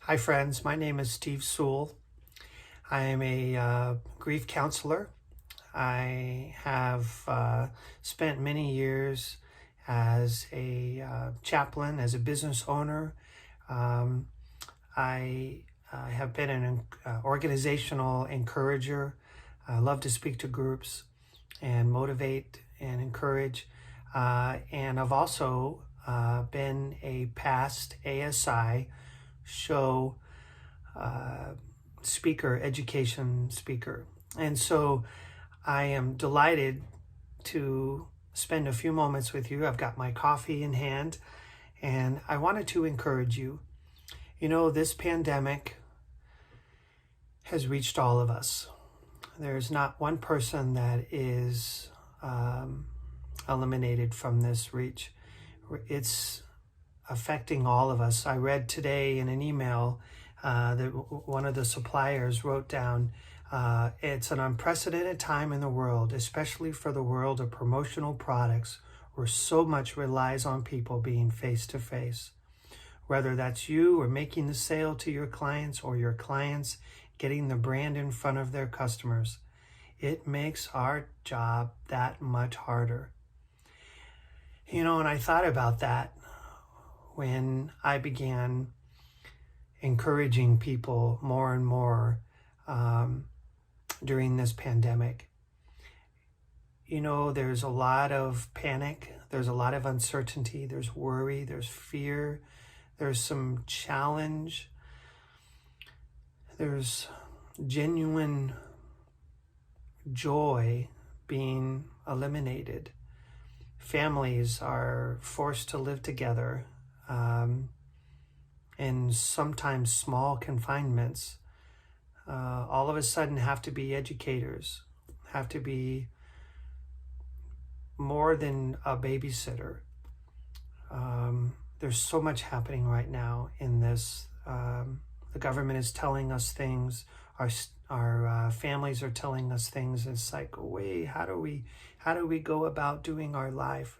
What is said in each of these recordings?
Hi friends, my name is Steve Sewell. I am a grief counselor. I have spent many years as a chaplain, as a business owner. Um, I have been an organizational encourager. I love to speak to groups and motivate and encourage. And I've also been a past ASI show speaker, education speaker. And so I am delighted to spend a few moments with you. I've got my coffee in hand and I wanted to encourage you. You know, this pandemic has reached all of us. There's not one person that is eliminated from this reach. It's affecting all of us. I read today in an email that one of the suppliers wrote down, it's an unprecedented time in the world, especially for the world of promotional products, where so much relies on people being face to face. Whether that's you or making the sale to your clients or your clients getting the brand in front of their customers, it makes our job that much harder. You know, and I thought about that when I began encouraging people more and more during this pandemic. You know, there's a lot of panic, there's a lot of uncertainty, there's worry, there's fear, there's some challenge, there's genuine joy being eliminated. Families are forced to live together in sometimes small confinements. All of a sudden have to be educators, have to be more than a babysitter. There's so much happening right now in this. The government is telling us things. Our families are telling us things. It's like, wait, how do we go about doing our life?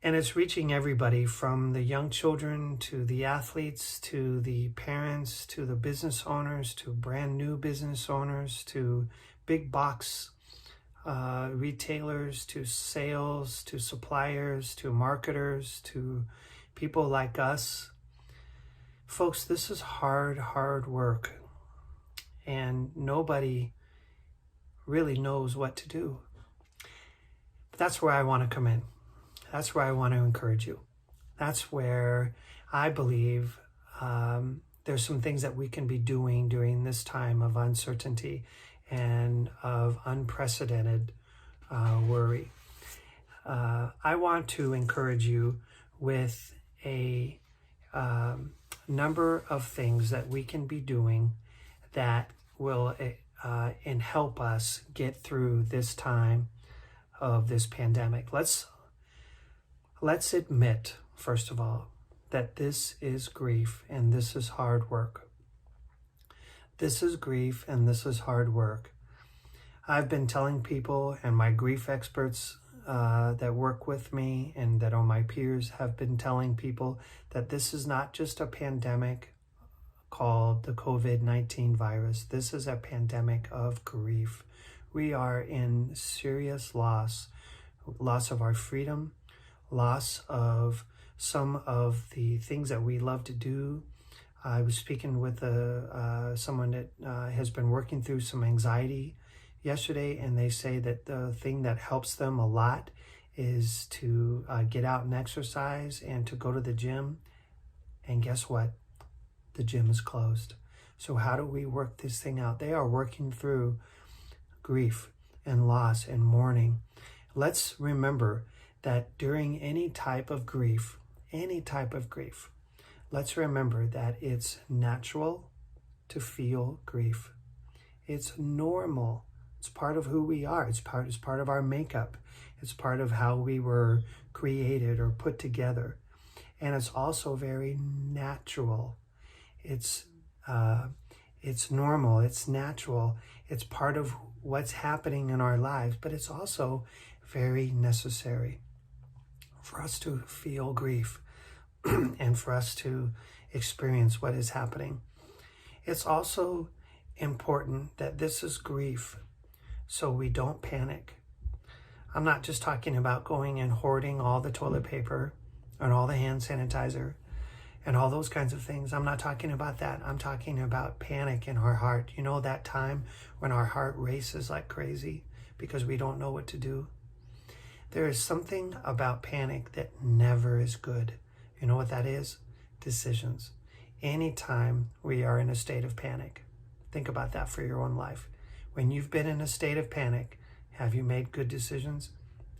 And it's reaching everybody, from the young children to the athletes, to the parents, to the business owners, to brand new business owners, to big box retailers, to sales, to suppliers, to marketers, to people like us. Folks, this is hard work, and nobody really knows what to do. But that's where I want to come in. That's where I want to encourage you. That's where I believe there's some things that we can be doing during this time of uncertainty and of unprecedented worry. I want to encourage you with a number of things that we can be doing that will and help us get through this time of this pandemic. Let's admit, first of all, that this is grief and this is hard work. This is grief and this is hard work. I've been telling people, and my grief experts that work with me and that are my peers have been telling people, that this is not just a pandemic called the COVID-19 virus. This is a pandemic of grief. We are in serious loss of our freedom, loss of some of the things that we love to do. I was speaking with someone that has been working through some anxiety yesterday, and they say that the thing that helps them a lot is to get out and exercise and to go to the gym. And guess what? The gym is closed. So how do we work this thing out? They are working through grief and loss and mourning. Let's remember that during any type of grief, let's remember that it's natural to feel grief. It's normal. It's part of who we are. It's part of our makeup. It's part of how we were created or put together. And it's also very natural. It's normal. It's natural. It's part of what's happening in our lives, but it's also very necessary for us to feel grief and for us to experience what is happening. It's also important that this is grief, so we don't panic. I'm not just talking about going and hoarding all the toilet paper and all the hand sanitizer and all those kinds of things. I'm not talking about that. I'm talking about panic in our heart. You know, that time when our heart races like crazy because we don't know what to do? There is something about panic that never is good. You know what that is? Decisions. Anytime we are in a state of panic, think about that for your own life. When you've been in a state of panic, have you made good decisions?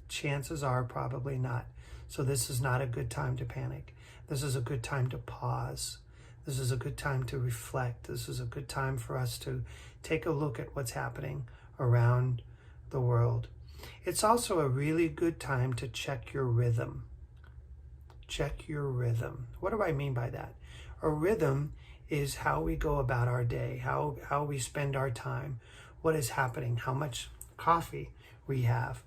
Chances are probably not. So this is not a good time to panic. This is a good time to pause. This is a good time to reflect. This is a good time for us to take a look at what's happening around the world. It's also a really good time to check your rhythm. Check your rhythm. What do I mean by that? A rhythm is how we go about our day, how we spend our time, what is happening, how much coffee we have.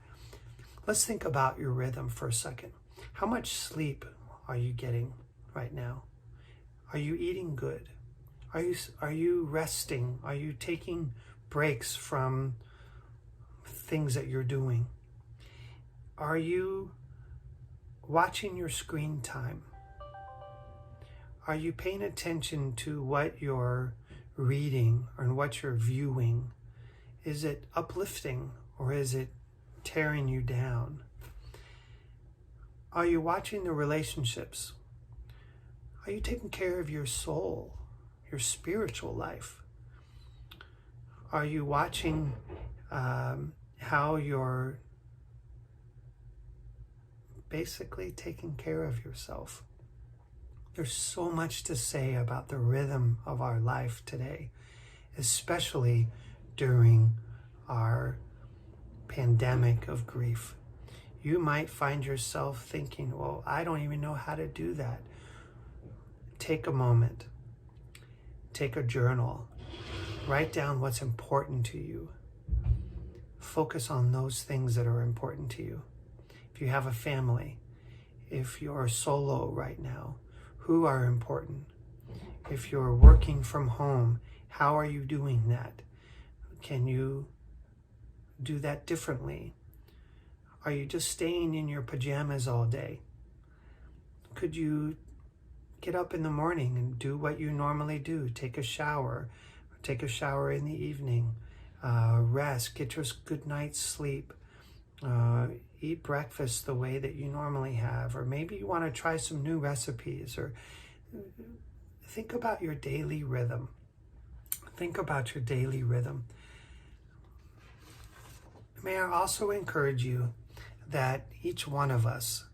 Let's think about your rhythm for a second. How much sleep are you getting right now? Are you eating good? Are you resting? Are you taking breaks from things that you're doing? Are you watching your screen time? Are you paying attention to what you're reading or what you're viewing? Is it uplifting or is it tearing you down? Are you watching the relationships? Are you taking care of your soul, your spiritual life? Are you watching how you're basically taking care of yourself? There's so much to say about the rhythm of our life today, especially during our pandemic of grief. You might find yourself thinking, well, I don't even know how to do that. Take a moment. Take a journal. Write down what's important to you. Focus on those things that are important to you. If you have a family, if you're solo right now, who are important? If you're working from home, how are you doing that? Can you do that differently? Are you just staying in your pajamas all day? Could you get up in the morning and do what you normally do? Take a shower in the evening, rest, get your good night's sleep, eat breakfast the way that you normally have, or maybe you want to try some new recipes, or think about your daily rhythm. Think about your daily rhythm. May I also encourage you that each one of us,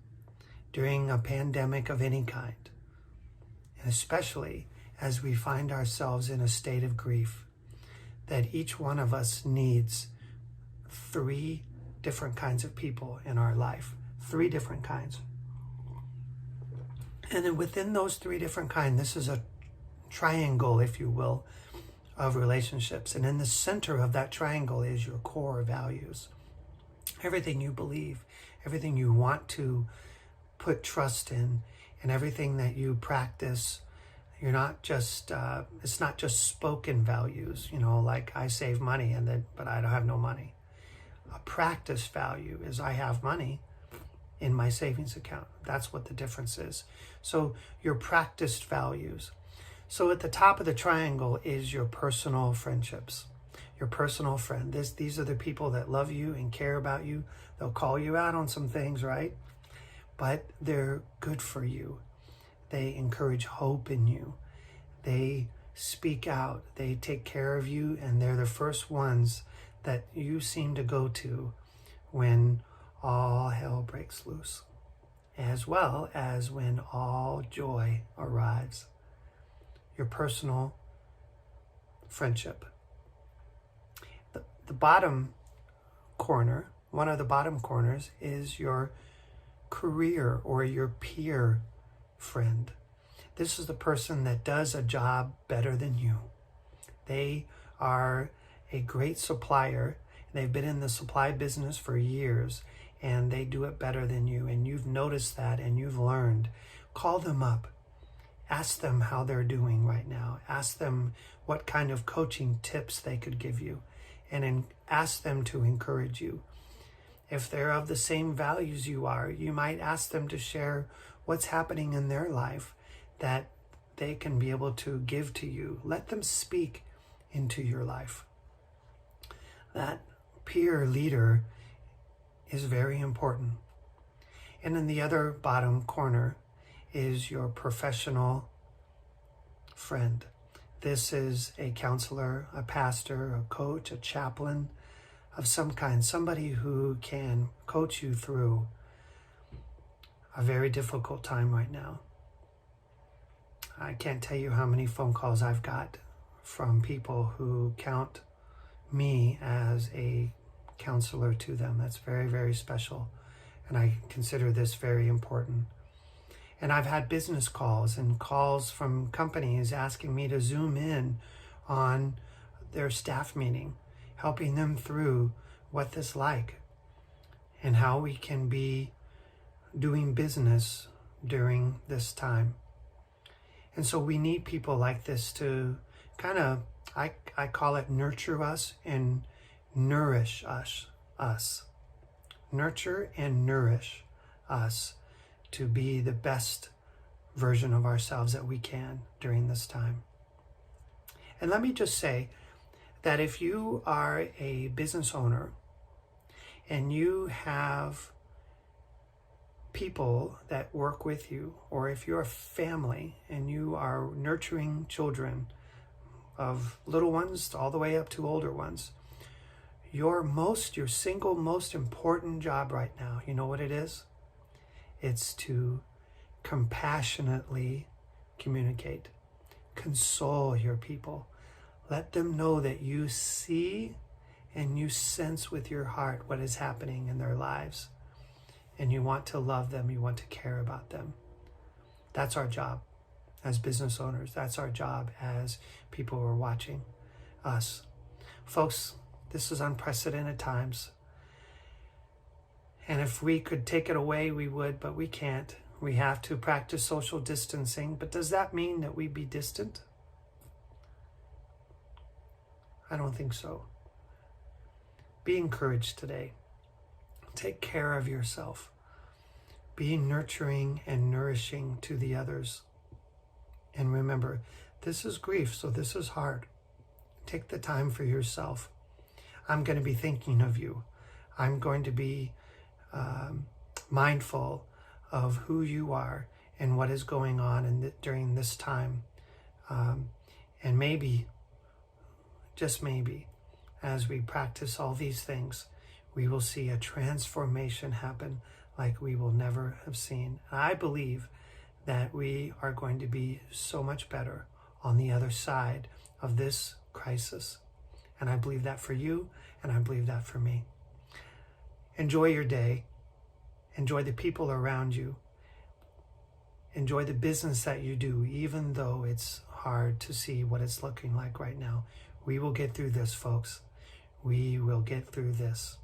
during a pandemic of any kind, and especially as we find ourselves in a state of grief, that each one of us needs 3 different kinds of people in our life. 3 different kinds. And then within those 3 different kinds, this is a triangle, if you will, of relationships. And in the center of that triangle is your core values. Everything you believe, everything you want to put trust in, and everything that you practice. You're not just, it's not just spoken values, you know, like I save money but I don't have no money. A practice value is I have money in my savings account. That's what the difference is. So your practiced values. So at the top of the triangle is your personal friendships, your personal friend. These are the people that love you and care about you. They'll call you out on some things, right? But they're good for you. They encourage hope in you. They speak out. They take care of you, and they're the first ones that you seem to go to when all hell breaks loose, as well as when all joy arrives. Your personal friendship. The bottom corner, one of the bottom corners, is your career or your peer friend. This is the person that does a job better than you. They are a great supplier. They've been in the supply business for years, and they do it better than you, and you've noticed that and you've learned. Call them up Ask them how they're doing right now. Ask them what kind of coaching tips they could give you, and ask them to encourage you. If they're of the same values you are, you might ask them to share what's happening in their life that they can be able to give to you. Let them speak into your life. That peer leader is very important. And in the other bottom corner is your professional friend. This is a counselor, a pastor, a coach, a chaplain of some kind, somebody who can coach you through a very difficult time right now. I can't tell you how many phone calls I've got from people who count me as a counselor to them. That's very, very special. And I consider this very important. And I've had business calls and calls from companies asking me to zoom in on their staff meeting, helping them through what this is like and how we can be doing business during this time. And so we need people like this to kind of, I call it nurture us and nourish us. Nurture and nourish us to be the best version of ourselves that we can during this time. And let me just say that if you are a business owner and you have people that work with you, or if you're a family and you are nurturing children of little ones all the way up to older ones, your single most important job right now, you know what it is? It's to compassionately communicate, console your people. Let them know that you see and you sense with your heart what is happening in their lives. And you want to love them, you want to care about them. That's our job as business owners. That's our job as people who are watching us. Folks, this is unprecedented times. And if we could take it away, we would, but we can't. We have to practice social distancing. But does that mean that we be distant? I don't think so. Be encouraged today. Take care of yourself. Be nurturing and nourishing to the others. And remember, this is grief, so this is hard. Take the time for yourself. I'm going to be thinking of you. I'm going to be mindful of who you are and what is going on during this time. And maybe, just maybe, as we practice all these things, we will see a transformation happen like we will never have seen. I believe that we are going to be so much better on the other side of this crisis. And I believe that for you, and I believe that for me. Enjoy your day. Enjoy the people around you. Enjoy the business that you do, even though it's hard to see what it's looking like right now. We will get through this, folks. We will get through this.